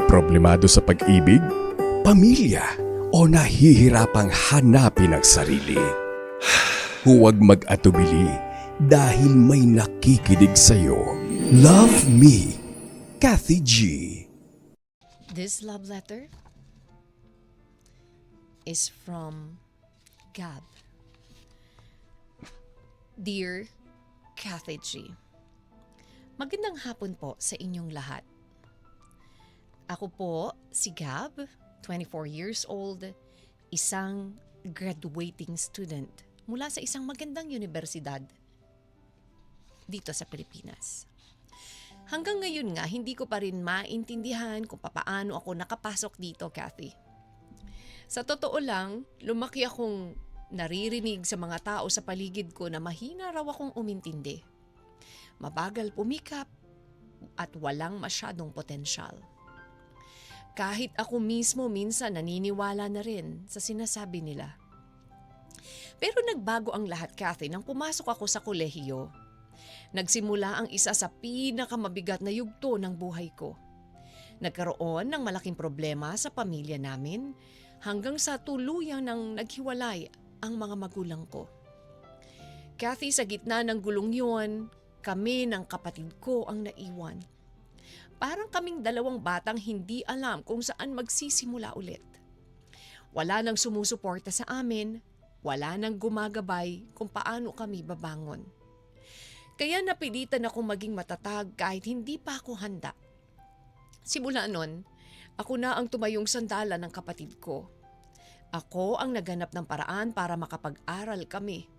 Problemado sa pag-ibig, pamilya, o nahihirapang hanapin ang sarili? Huwag mag-atubili dahil may nakikinig sa'yo. Love Me, Kathy G. This love letter is from Gab. Dear Kathy G. Magandang hapon po sa inyong lahat. Ako po si Gab, 24 years old, isang graduating student mula sa isang magandang universidad dito sa Pilipinas. Hanggang ngayon nga, hindi ko pa rin maintindihan kung paano ako nakapasok dito, Kathy. Sa totoo lang, lumaki akong naririnig sa mga tao sa paligid ko na mahina raw akong umintindi. Mabagal pumikap at walang masyadong potensyal. Kahit ako mismo minsan naniniwala na rin sa sinasabi nila. Pero nagbago ang lahat, Kathy, nang pumasok ako sa kolehiyo. Nagsimula ang isa sa pinakamabigat na yugto ng buhay ko. Nagkaroon ng malaking problema sa pamilya namin hanggang sa tuluyang nang naghiwalay ang mga magulang ko. Kathy, sa gitna ng gulong yun, kami ng kapatid ko ang naiwan. Parang kaming dalawang batang hindi alam kung saan magsisimula ulit. Wala nang sumusuporta sa amin, wala nang gumagabay kung paano kami babangon. Kaya napilitan akong maging matatag kahit hindi pa ako handa. Simula nun, ako na ang tumayong sandala ng kapatid ko. Ako ang naghanap ng paraan para makapag-aral kami.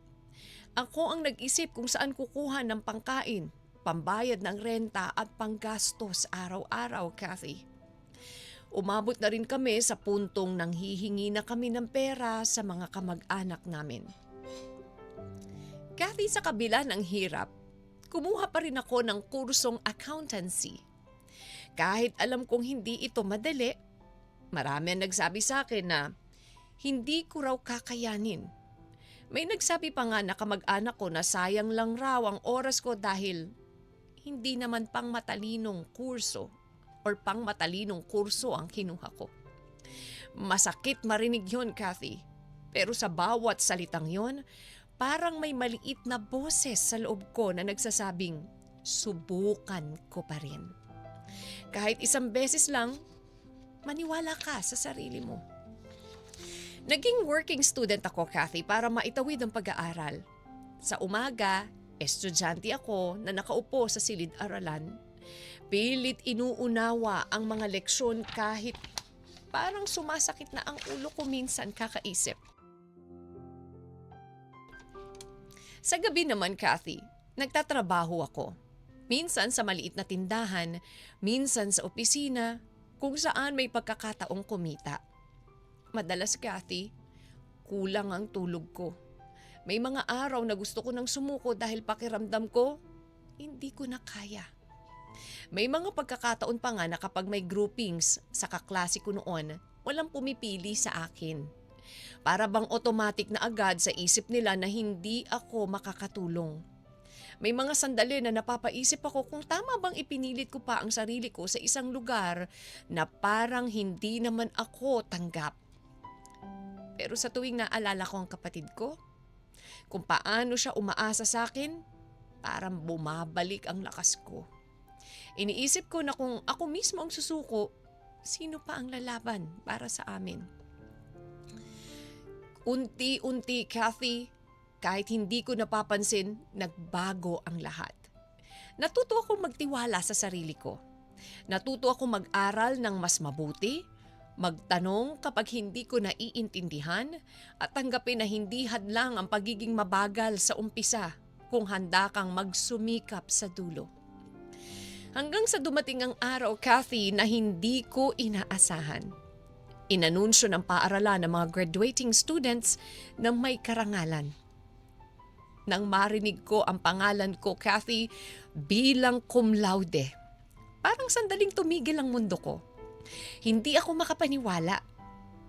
Ako ang nag-isip kung saan kukuha ng pangkain, pambayad ng renta at panggastos araw-araw, Kathy. Umabot na rin kami sa puntong nanghihingi na kami ng pera sa mga kamag-anak namin. Kathy, sa kabila ng hirap, kumuha pa rin ako ng kursong accountancy. Kahit alam kong hindi ito madali, marami ang nagsabi sa akin na hindi ko raw kakayanin. May nagsabi pa nga na kamag-anak ko na sayang lang raw ang oras ko dahil hindi naman pang matalinong kurso ang kinuha ko. Masakit marinig yon, Kathy. Pero sa bawat salitang yon, parang may maliit na boses sa loob ko na nagsasabing, subukan ko pa rin. Kahit isang beses lang, maniwala ka sa sarili mo. Naging working student ako, Kathy, para maitawid ang pag-aaral. Sa umaga, estudyante ako na nakaupo sa silid-aralan. Pilit inuunawa ang mga leksyon kahit parang sumasakit na ang ulo ko minsan kakaisip. Sa gabi naman, Kathy, nagtatrabaho ako. Minsan sa maliit na tindahan, minsan sa opisina, kung saan may pagkakataong kumita. Madalas, Kathy, kulang ang tulog ko. May mga araw na gusto ko nang sumuko dahil pakiramdam ko, hindi ko na kaya. May mga pagkakataon pa nga na kapag may groupings sa kaklase ko noon, walang pumipili sa akin. Para bang automatic na agad sa isip nila na hindi ako makakatulong. May mga sandali na napapaisip ako kung tama bang ipinilit ko pa ang sarili ko sa isang lugar na parang hindi naman ako tanggap. Pero sa tuwing naalala ko ang kapatid ko, kung paano siya umaasa sa akin, parang bumabalik ang lakas ko. Iniisip ko na kung ako mismo ang susuko, sino pa ang lalaban para sa amin? Unti-unti, Kathy, kahit hindi ko napapansin, nagbago ang lahat. Natuto akong magtiwala sa sarili ko. Natuto akong mag-aral ng mas mabuti, magtanong kapag hindi ko naiintindihan at tanggapin na hindi hadlang ang pagiging mabagal sa umpisa kung handa kang magsumikap sa dulo. Hanggang sa dumating ang araw, Kathy, na hindi ko inaasahan. Inanunsyo ng paaralan ng mga graduating students na may karangalan. Nang marinig ko ang pangalan ko, Kathy, bilang cum laude, parang sandaling tumigil ang mundo ko. Hindi ako makapaniwala.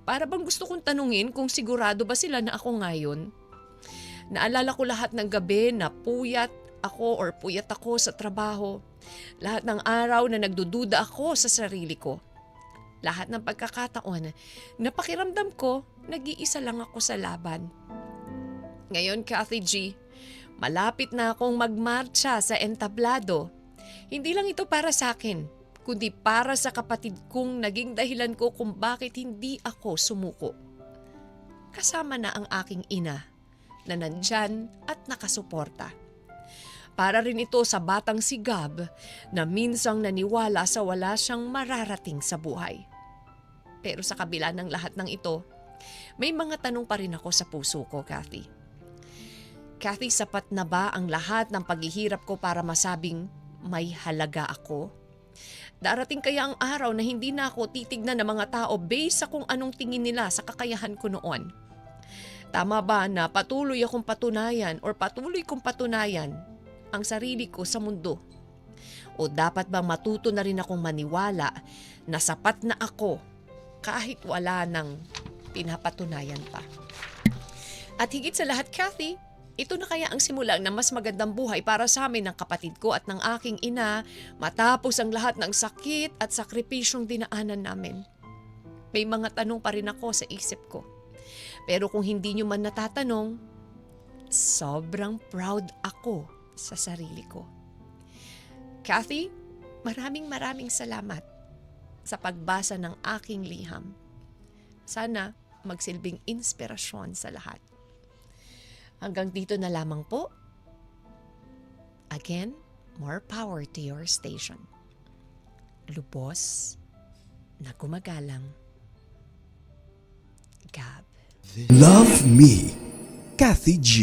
Para bang gusto kong tanungin kung sigurado ba sila na ako ngayon. Naalala ko lahat ng gabi na puyat ako sa trabaho. Lahat ng araw na nagdududa ako sa sarili ko. lahat ng pagkakataon na pakiramdam ko, nag-iisa lang ako sa laban. Ngayon, Kathy G, malapit na akong magmarcha sa entablado. Hindi lang ito para sa akin, kundi para sa kapatid kong naging dahilan ko kung bakit hindi ako sumuko. Kasama na ang aking ina na nandyan at nakasuporta. Para rin ito sa batang si Gab na minsang naniwala sa wala siyang mararating sa buhay. Pero sa kabila ng lahat ng ito, may mga tanong pa rin ako sa puso ko, Kathy. Kathy, sapat na ba ang lahat ng paghihirap ko para masabing may halaga ako? Darating kaya ang araw na hindi na ako titignan ng mga tao based sa kung anong tingin nila sa kakayahan ko noon? Tama ba na patuloy kong patunayan ang sarili ko sa mundo? O dapat bang matuto na rin akong maniwala na sapat na ako kahit wala nang pinapatunayan pa? At higit sa lahat, Kathy, ito na kaya ang simula ng mas magandang buhay para sa amin ng kapatid ko at ng aking ina matapos ang lahat ng sakit at sakripisyong dinaanan namin. May mga tanong pa rin ako sa isip ko. Pero kung hindi nyo man natatanong, sobrang proud ako sa sarili ko. Kathy, maraming salamat sa pagbasa ng aking liham. Sana magsilbing inspirasyon sa lahat. Hanggang dito na lamang po. Again, more power to your station. Lubos na gumagalang, Gab. Love Me, Kathy G.